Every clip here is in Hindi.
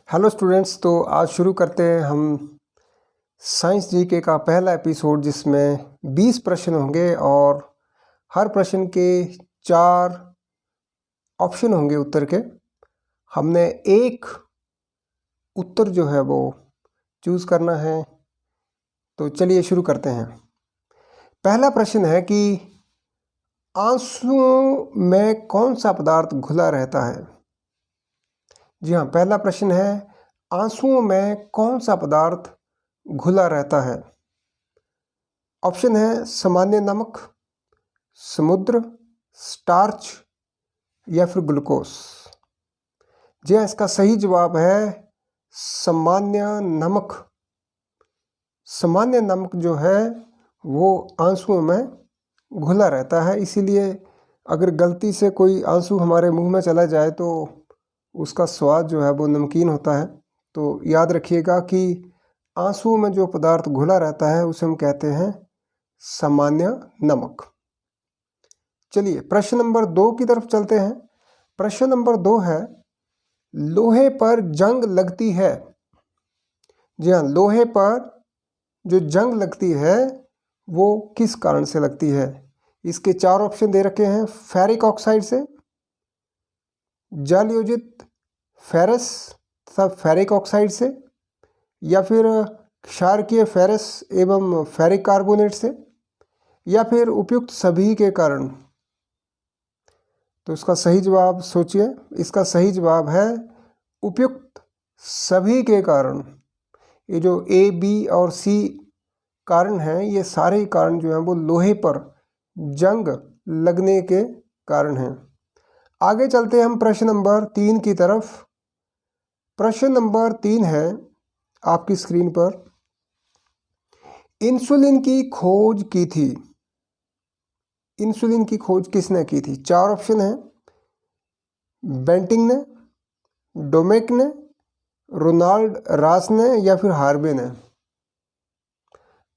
हेलो स्टूडेंट्स, तो आज शुरू करते हैं हम साइंस जीके का पहला एपिसोड, जिसमें 20 प्रश्न होंगे और हर प्रश्न के 4 ऑप्शन होंगे उत्तर के। हमने एक उत्तर जो है वो चूज़ करना है। तो चलिए शुरू करते हैं। पहला प्रश्न है कि आंसुओं में कौन सा पदार्थ घुला रहता है। जी हाँ, पहला प्रश्न है आंसुओं में कौन सा पदार्थ घुला रहता है। ऑप्शन है सामान्य नमक, समुद्र, स्टार्च या फिर ग्लूकोज। जी हाँ, इसका सही जवाब है सामान्य नमक। सामान्य नमक जो है वो आंसुओं में घुला रहता है, इसीलिए अगर गलती से कोई आंसू हमारे मुंह में चला जाए तो उसका स्वाद जो है वो नमकीन होता है। तो याद रखिएगा कि आंसुओं में जो पदार्थ घुला रहता है उसे हम कहते हैं सामान्य नमक। चलिए प्रश्न नंबर 2 की तरफ चलते हैं। प्रश्न नंबर 2 है लोहे पर जंग लगती है। जी हाँ, लोहे पर जो जंग लगती है वो किस कारण से लगती है। इसके 4 ऑप्शन दे रखे हैं। फेरिक ऑक्साइड से, जल योजित फेरस तथा फेरिक ऑक्साइड से, या फिर क्षारकीय फेरस एवं फेरिक कार्बोनेट से, या फिर उपयुक्त सभी के कारण। तो इसका सही जवाब सोचिए। इसका सही जवाब है उपयुक्त सभी के कारण। ये जो ए, बी और सी कारण हैं, ये सारे कारण जो हैं वो लोहे पर जंग लगने के कारण हैं। आगे चलते हैं हम प्रश्न नंबर 3 की तरफ। प्रश्न नंबर 3 है आपकी स्क्रीन पर, इंसुलिन की खोज की थी। इंसुलिन की खोज किसने की थी। 4 ऑप्शन हैं। बेंटिंग ने, डोमेक ने, रोनाल्ड रास ने या फिर हार्वे ने।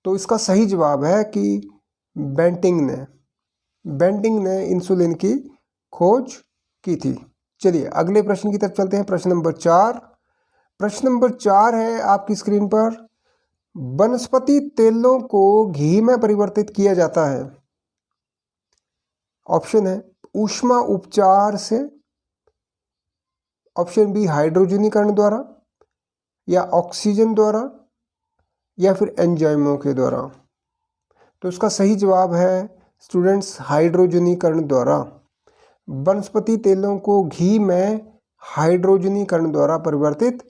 तो इसका सही जवाब है कि बेंटिंग ने। बेंटिंग ने इंसुलिन की खोज की थी। चलिए अगले प्रश्न की तरफ चलते हैं। प्रश्न नंबर 4। प्रश्न नंबर 4 है आपकी स्क्रीन पर, वनस्पति तेलों को घी में परिवर्तित किया जाता है। ऑप्शन है ऊष्मा उपचार से, ऑप्शन बी हाइड्रोजनीकरण द्वारा, या ऑक्सीजन द्वारा, या फिर एंजाइमों के द्वारा। तो इसका सही जवाब है स्टूडेंट्स हाइड्रोजनीकरण द्वारा। वनस्पति तेलों को घी में हाइड्रोजनीकरण द्वारा परिवर्तित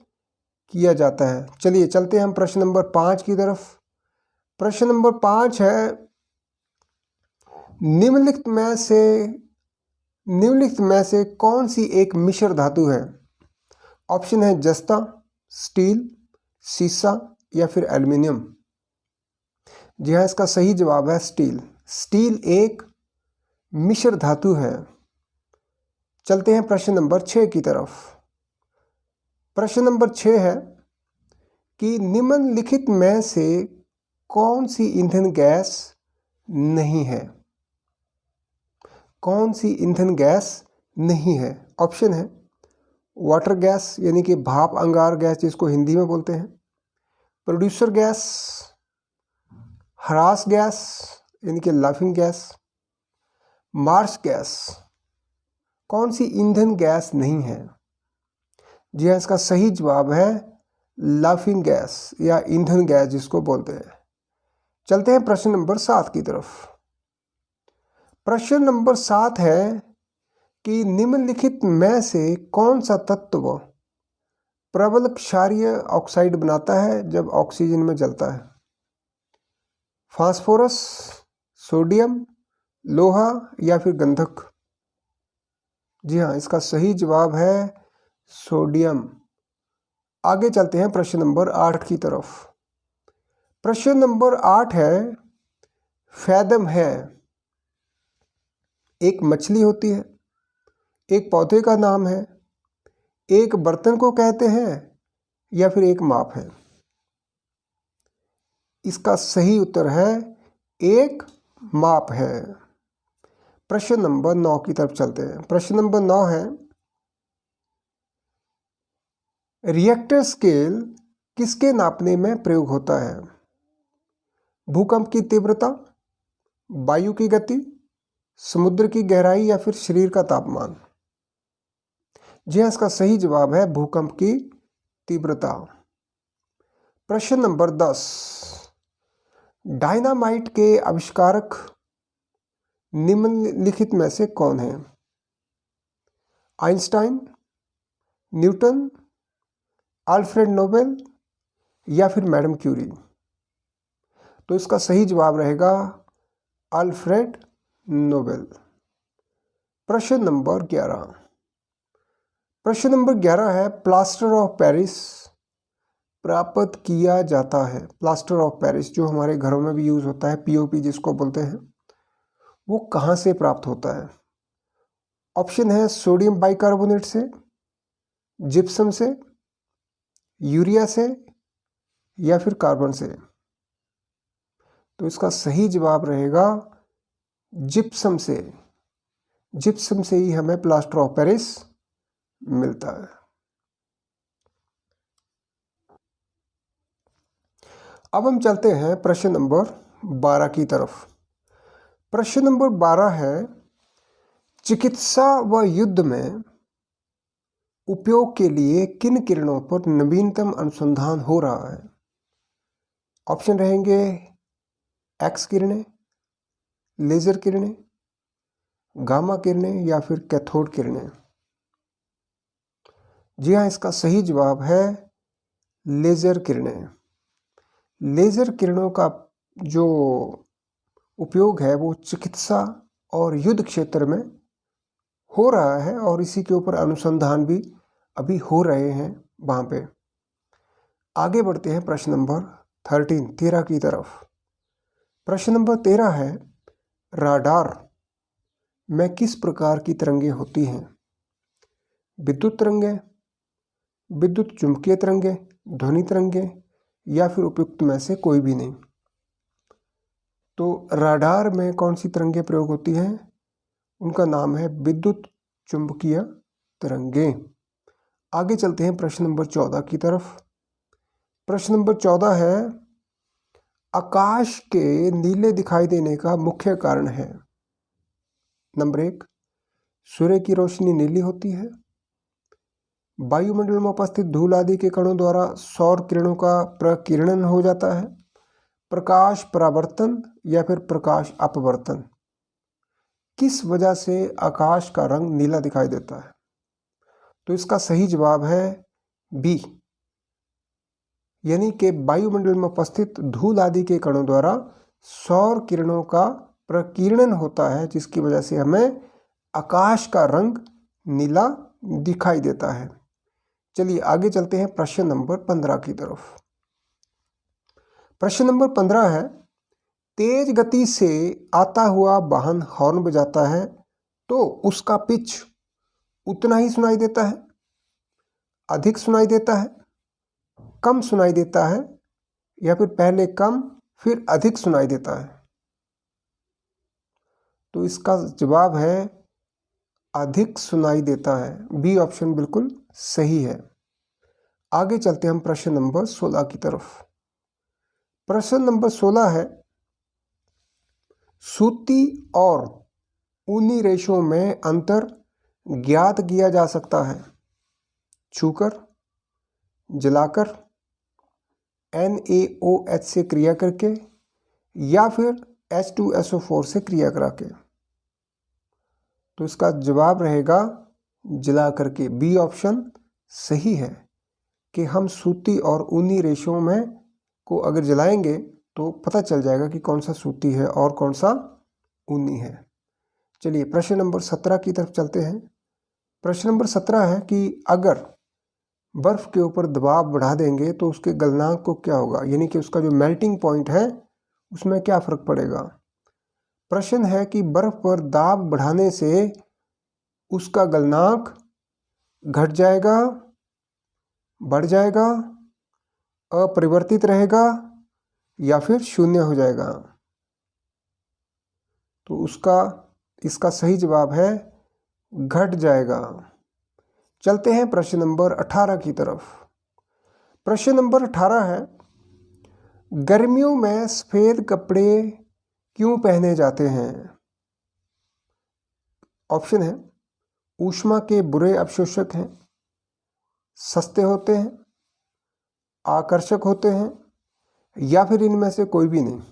किया जाता है। चलिए चलते हैं हम प्रश्न नंबर 5 की तरफ। प्रश्न नंबर 5 है निम्नलिखित में से कौन सी एक मिश्र धातु है। ऑप्शन है जस्ता, स्टील, सीसा या फिर एल्युमिनियम। जी हाँ, इसका सही जवाब है स्टील। स्टील एक मिश्र धातु है। चलते हैं प्रश्न नंबर 6 की तरफ। प्रश्न नंबर 6 है कि निम्नलिखित में से कौन सी ईंधन गैस नहीं है। कौन सी ईंधन गैस नहीं है। ऑप्शन है वाटर गैस यानी कि भाप अंगार गैस जिसको हिंदी में बोलते हैं, प्रोड्यूसर गैस, हरास गैस यानी कि लाफिंग गैस, मार्स गैस। कौन सी ईंधन गैस नहीं है। जी हाँ, इसका सही जवाब है लाफिंग गैस या ईंधन गैस जिसको बोलते हैं। चलते हैं प्रश्न नंबर 7 की तरफ। प्रश्न नंबर 7 है कि निम्नलिखित में से कौन सा तत्व प्रबल क्षारीय ऑक्साइड बनाता है जब ऑक्सीजन में जलता है। फास्फोरस, सोडियम, लोहा या फिर गंधक। जी हाँ, इसका सही जवाब है सोडियम। आगे चलते हैं प्रश्न नंबर 8 की तरफ। प्रश्न नंबर 8 है फैदम है एक मछली होती है, एक पौधे का नाम है, एक बर्तन को कहते हैं, या फिर एक माप है। इसका सही उत्तर है एक माप है। प्रश्न नंबर 9 की तरफ चलते हैं। प्रश्न नंबर 9 है रिएक्टर स्केल किसके नापने में प्रयोग होता है? भूकंप की तीव्रता, वायु की गति, समुद्र की गहराई या फिर शरीर का तापमान? जी हाँ, इसका सही जवाब है भूकंप की तीव्रता। प्रश्न नंबर 10, डायनामाइट के आविष्कारक निम्नलिखित में से कौन है? आइंस्टाइन, न्यूटन, अल्फ्रेड नोबेल या फिर मैडम क्यूरी? तो इसका सही जवाब रहेगा अल्फ्रेड नोबेल। प्रश्न नंबर 11, प्रश्न नंबर 11 है, प्लास्टर ऑफ पेरिस प्राप्त किया जाता है। प्लास्टर ऑफ पेरिस जो हमारे घरों में भी यूज होता है, पीओपी जिसको बोलते हैं, वो कहाँ से प्राप्त होता है? ऑप्शन है सोडियम बाइकार्बोनेट से, जिप्सम से, यूरिया से या फिर कार्बन से? तो इसका सही जवाब रहेगा जिप्सम से। जिप्सम से ही हमें प्लास्टर ऑफ पेरिस मिलता है। अब हम चलते हैं प्रश्न नंबर 12 की तरफ। प्रश्न नंबर 12 है, चिकित्सा व युद्ध में उपयोग के लिए किन किरणों पर नवीनतम अनुसंधान हो रहा है? ऑप्शन रहेंगे एक्स किरणें, लेजर किरणें, गामा किरणें या फिर कैथोड किरणें? जी हाँ, इसका सही जवाब है लेजर किरणें। लेजर किरणों का जो उपयोग है वो चिकित्सा और युद्ध क्षेत्र में हो रहा है और इसी के ऊपर अनुसंधान भी अभी हो रहे हैं वहाँ पे। आगे बढ़ते हैं प्रश्न नंबर 13 की तरफ। प्रश्न नंबर 13 है, राडार में किस प्रकार की तरंगें होती हैं? विद्युत तरंगें, विद्युत चुंबकीय तरंगें, ध्वनि तरंगें या फिर उपयुक्त में से कोई भी नहीं? तो राडार में कौन सी तरंगें प्रयोग होती हैं? उनका नाम है विद्युत चुंबकीय तरंगें। आगे चलते हैं प्रश्न नंबर 14 की तरफ। प्रश्न नंबर 14 है, आकाश के नीले दिखाई देने का मुख्य कारण है? नंबर 1, सूर्य की रोशनी नीली होती है, वायुमंडल में उपस्थित धूल आदि के कणों द्वारा सौर किरणों का प्रकीर्णन हो जाता है, प्रकाश परावर्तन या फिर प्रकाश अपवर्तन? किस वजह से आकाश का रंग नीला दिखाई देता है? तो इसका सही जवाब है बी, यानी कि वायुमंडल में उपस्थित धूल आदि के कणों द्वारा सौर किरणों का प्रकीर्णन होता है, जिसकी वजह से हमें आकाश का रंग नीला दिखाई देता है। चलिए आगे चलते हैं प्रश्न नंबर 15 की तरफ। प्रश्न नंबर 15 है, तेज गति से आता हुआ वाहन हॉर्न बजाता है तो उसका पिच उतना ही सुनाई देता है, अधिक सुनाई देता है, कम सुनाई देता है या फिर पहले कम फिर अधिक सुनाई देता है? तो इसका जवाब है अधिक सुनाई देता है। बी ऑप्शन बिल्कुल सही है। आगे चलते हैं हम प्रश्न नंबर 16 की तरफ। प्रश्न नंबर 16 है, सूती और ऊनी रेशों में अंतर ज्ञात किया जा सकता है? छूकर, जलाकर, NaOH से क्रिया करके या फिर H2SO4 से क्रिया करा के? तो इसका जवाब रहेगा जला करके। बी ऑप्शन सही है कि हम सूती और ऊनी रेशों में को अगर जलाएंगे तो पता चल जाएगा कि कौन सा सूती है और कौन सा ऊनी है। चलिए प्रश्न नंबर 17 की तरफ चलते हैं। प्रश्न नंबर 17 है कि अगर बर्फ के ऊपर दबाव बढ़ा देंगे तो उसके गलनांक को क्या होगा, यानी कि उसका जो मेल्टिंग पॉइंट है उसमें क्या फर्क पड़ेगा? प्रश्न है कि बर्फ पर दाब बढ़ाने से उसका गलनांक घट जाएगा, बढ़ जाएगा, अपरिवर्तित रहेगा या फिर शून्य हो जाएगा? तो इसका सही जवाब है घट जाएगा। चलते हैं प्रश्न नंबर 18 की तरफ। प्रश्न नंबर 18 है, गर्मियों में सफ़ेद कपड़े क्यों पहने जाते हैं? ऑप्शन है, ऊष्मा के बुरे अवशोषक हैं, सस्ते होते हैं, आकर्षक होते हैं, या फिर इनमें से कोई भी नहीं।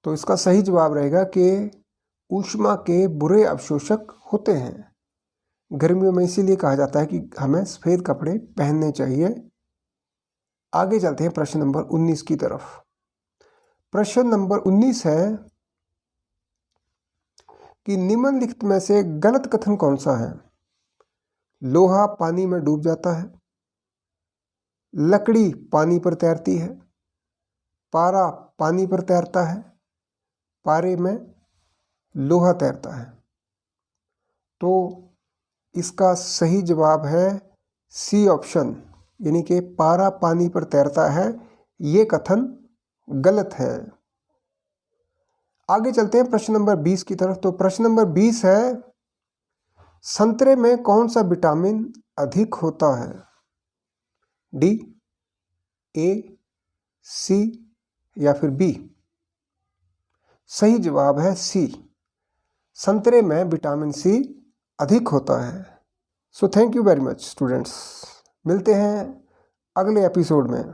तो इसका सही जवाब रहेगा कि ऊष्मा के बुरे अवशोषक होते हैं। गर्मियों में इसीलिए कहा जाता है कि हमें सफ़ेद कपड़े पहनने चाहिए। आगे चलते हैं प्रश्न नंबर 19 की तरफ। प्रश्न नंबर 19 है कि निम्नलिखित में से गलत कथन कौन सा है? लोहा पानी में डूब जाता है, लकड़ी पानी पर तैरती है, पारा पानी पर तैरता है, पारे में लोहा तैरता है। तो इसका सही जवाब है सी ऑप्शन, यानी कि पारा पानी पर तैरता है। ये कथन गलत है। आगे चलते हैं प्रश्न नंबर 20 की तरफ। तो प्रश्न नंबर 20 है, संतरे में कौन सा विटामिन अधिक होता है? डी, ए, सी या फिर बी? सही जवाब है सी, संतरे में विटामिन सी अधिक होता है। So thank you very much students. मिलते हैं अगले एपिसोड में।